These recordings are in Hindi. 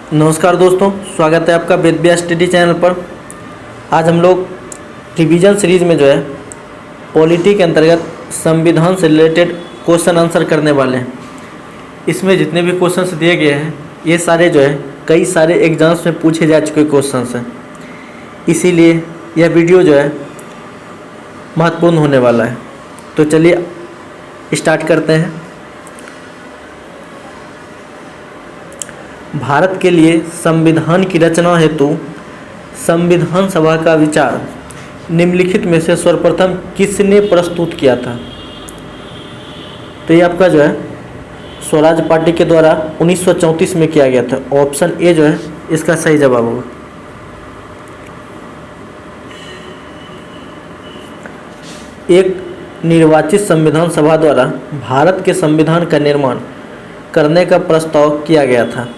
नमस्कार दोस्तों, स्वागत है आपका वेद व्यास स्टडी चैनल पर। आज हम लोग रिवीजन सीरीज में जो है पॉलिटी के अंतर्गत संविधान से रिलेटेड क्वेश्चन आंसर करने वाले हैं। इसमें जितने भी क्वेश्चंस दिए गए हैं ये सारे जो है कई सारे एग्जाम्स में पूछे जा चुके क्वेश्चंस हैं, इसीलिए यह वीडियो जो है महत्वपूर्ण होने वाला है। तो चलिए स्टार्ट करते हैं। भारत के लिए संविधान की रचना हेतु संविधान सभा का विचार निम्नलिखित में से सर्वप्रथम किसने प्रस्तुत किया था? तो ये आपका जो है स्वराज पार्टी के द्वारा 1934 में किया गया था। ऑप्शन ए जो है इसका सही जवाब होगा। एक निर्वाचित संविधान सभा द्वारा भारत के संविधान का निर्माण करने का प्रस्ताव किया गया था।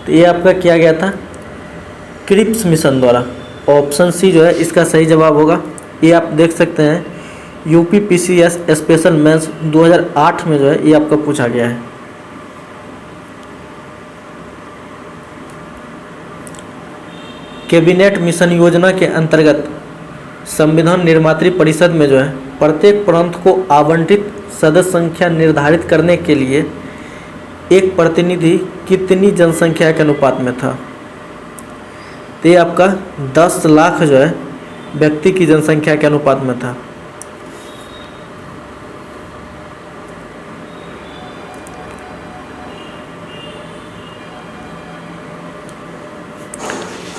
तो ये आपका किया गया था क्रिप्स मिशन द्वारा। ऑप्शन सी जो है इसका सही जवाब होगा। ये आप देख सकते हैं यूपीपीसीएस स्पेशल मेंस 2008 में जो है ये आपका पूछा गया है। कैबिनेट मिशन योजना के अंतर्गत संविधान निर्मात्री परिषद में जो है प्रत्येक प्रांत को आवंटित सदस्य संख्या निर्धारित करने के लिए एक प्रतिनिधि कितनी जनसंख्या के अनुपात में था? तो ये आपका 10 लाख जो है व्यक्ति की जनसंख्या के अनुपात में था।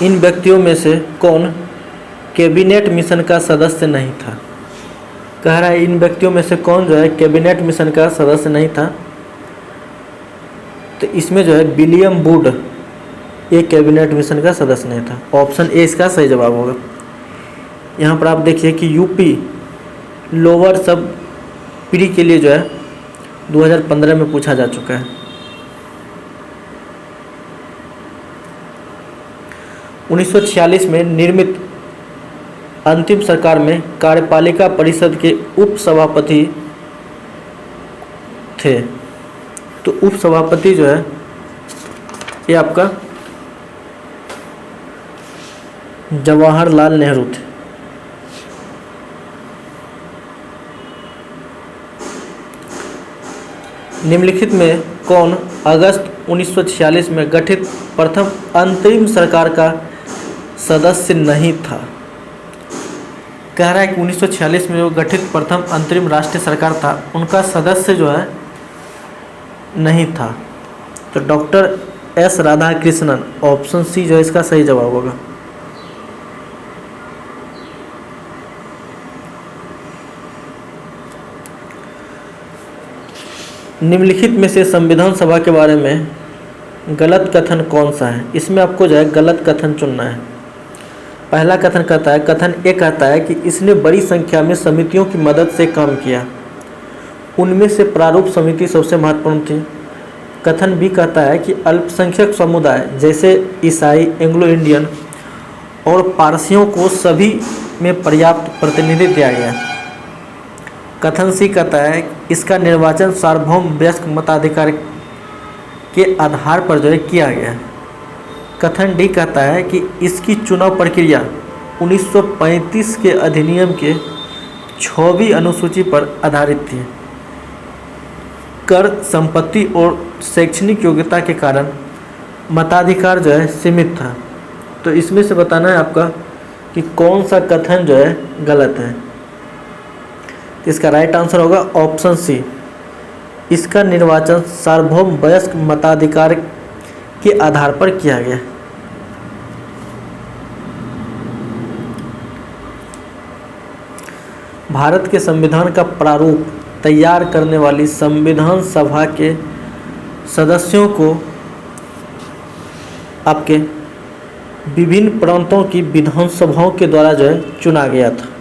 इन व्यक्तियों में से कौन कैबिनेट मिशन का सदस्य नहीं था? कह रहा है इन व्यक्तियों में से कौन जो है कैबिनेट मिशन का सदस्य नहीं था? तो इसमें जो है विलियम वुड ये कैबिनेट मिशन का सदस्य नहीं था। ऑप्शन ए इसका सही जवाब होगा। यहाँ पर आप देखिए कि यूपी लोअर सब प्री के लिए जो है 2015 में पूछा जा चुका है। उन्नीस सौ 46 में निर्मित अंतिम सरकार में कार्यपालिका परिषद के उप सभापति थे। तो उप सभापति जो है ये आपका जवाहरलाल नेहरू थे। निम्नलिखित में कौन अगस्त 1946 में गठित प्रथम अंतरिम सरकार का सदस्य नहीं था? कह रहा है कि 1946 में जो गठित प्रथम अंतरिम राष्ट्रीय सरकार था उनका सदस्य जो है नहीं था। तो doctor S Radhakrishnan, option C जो है इसका सही जवाब होगा। निम्नलिखित में से संविधान सभा के बारे में गलत कथन कौन सा है? इसमें आपको जो है गलत कथन चुनना है। पहला कथन कहता है, कथन ए कहता है कि इसने बड़ी संख्या में समितियों की मदद से काम किया, उनमें से प्रारूप समिति सबसे महत्वपूर्ण थी। कथन बी कहता है कि अल्पसंख्यक समुदाय जैसे ईसाई, एंग्लो इंडियन और पारसियों को सभी में पर्याप्त प्रतिनिधित्व दिया गया। कथन सी कहता है इसका निर्वाचन सार्वभौम वयस्क मताधिकार के आधार पर जो है किया गया। कथन डी कहता है कि इसकी चुनाव प्रक्रिया 1935 के अधिनियम के 6वीं अनुसूची पर आधारित थी। कर, संपत्ति और शैक्षणिक योग्यता के कारण मताधिकार जो है सीमित था। तो इसमें से बताना है आपका कि कौन सा कथन जो है गलत है। इसका राइट आंसर होगा ऑप्शन सी, इसका निर्वाचन सार्वभौम वयस्क मताधिकार के आधार पर किया गया। भारत के संविधान का प्रारूप तैयार करने वाली संविधान सभा के सदस्यों को आपके विभिन्न प्रांतों की विधानसभाओं के द्वारा जो है चुना गया था।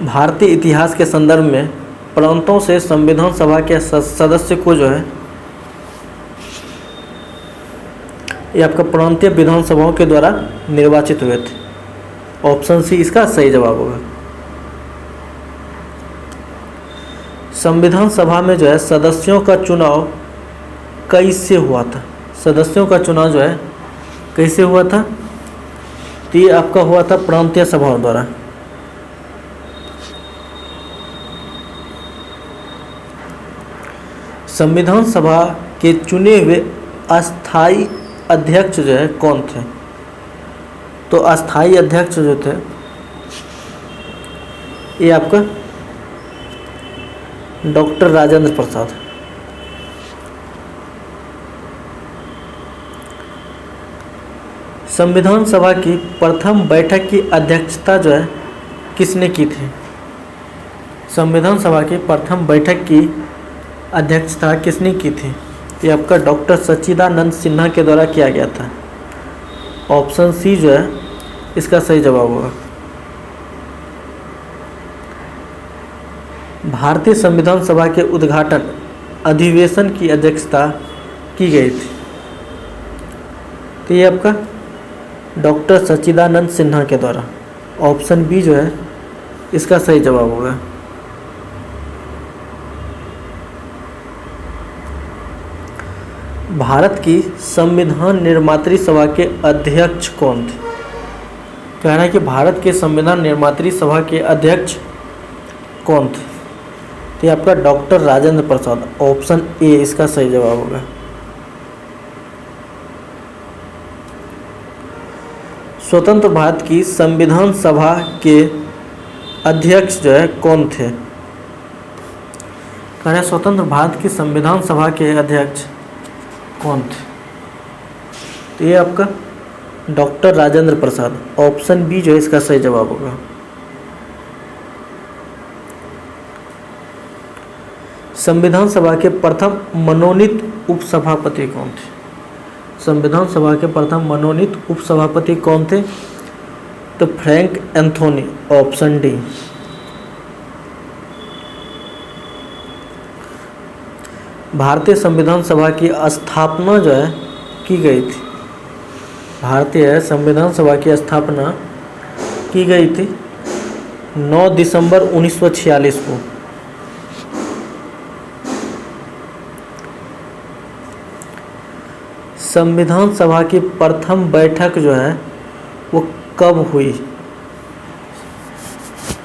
भारतीय इतिहास के संदर्भ में प्रांतों से संविधान सभा के सदस्य को जो है ये आपका प्रांतीय विधानसभाओं के द्वारा निर्वाचित हुए थे। ऑप्शन सी इसका सही जवाब होगा। संविधान सभा में जो है सदस्यों का चुनाव कैसे हुआ था? सदस्यों का चुनाव जो है कैसे हुआ था? तो ये आपका हुआ था प्रांतीय सभाओं द्वारा। संविधान सभा के चुने हुए अस्थाई अध्यक्ष जो है कौन थे? तो अस्थाई अध्यक्ष जो थे ये आपका डॉक्टर राजेंद्र प्रसाद। संविधान सभा की प्रथम बैठक की अध्यक्षता जो है किसने की थी? संविधान सभा की प्रथम बैठक की अध्यक्षता किसने की थी? ये आपका डॉक्टर सच्चिदानंद सिन्हा के द्वारा किया गया था। ऑप्शन सी जो है इसका सही जवाब होगा। भारतीय संविधान सभा के उद्घाटन अधिवेशन की अध्यक्षता की गई थी। तो ये आपका डॉक्टर सच्चिदानंद सिन्हा के द्वारा। ऑप्शन बी जो है इसका सही जवाब होगा। भारत की संविधान निर्मात्री सभा के अध्यक्ष कौन थे? कह रहा है कि भारत के संविधान निर्मात्री सभा के अध्यक्ष कौन थे? तो ये आपका doctor Rajendra Prasad. Option A इसका सही जवाब होगा। स्वतंत्र भारत की संविधान सभा के अध्यक्ष जो है कौन थे? कह रहे हैं स्वतंत्र भारत की संविधान सभा के अध्यक्ष कौन थे? तो ये आपका doctor Rajendra Prasad. Option B जो है इसका सही जवाब होगा। संविधान सभा के प्रथम मनोनीत उपसभापति कौन थे? संविधान सभा के प्रथम मनोनीत उपसभापति कौन थे? तो फ्रैंक एंथोनी। Option D. भारतीय संविधान सभा की स्थापना जो है की गई थी। भारतीय संविधान सभा की स्थापना की गई थी 9 दिसंबर 1946 को। संविधान सभा की प्रथम बैठक जो है वो कब हुई?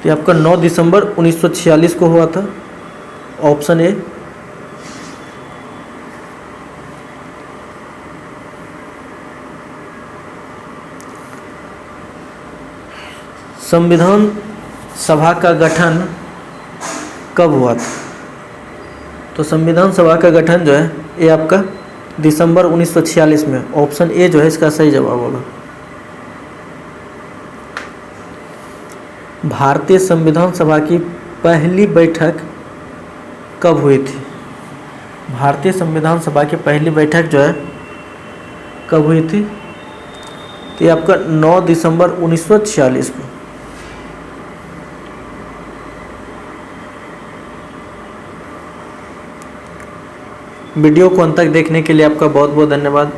तो आपका 9 दिसंबर 1946 को हुआ था। Option A. संविधान सभा का गठन कब हुआ था? तो संविधान सभा का गठन जो है ये आपका दिसंबर 1946 में। ऑप्शन ए जो है इसका सही जवाब होगा। भारतीय संविधान सभा की पहली बैठक कब हुई थी? भारतीय संविधान सभा की पहली बैठक जो है कब हुई थी? तो ये आपका 9 दिसंबर 1946 को। वीडियो को अंत तक देखने के लिए आपका बहुत बहुत धन्यवाद।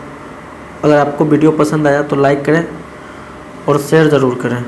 अगर आपको वीडियो पसंद आया तो लाइक करें और शेयर ज़रूर करें।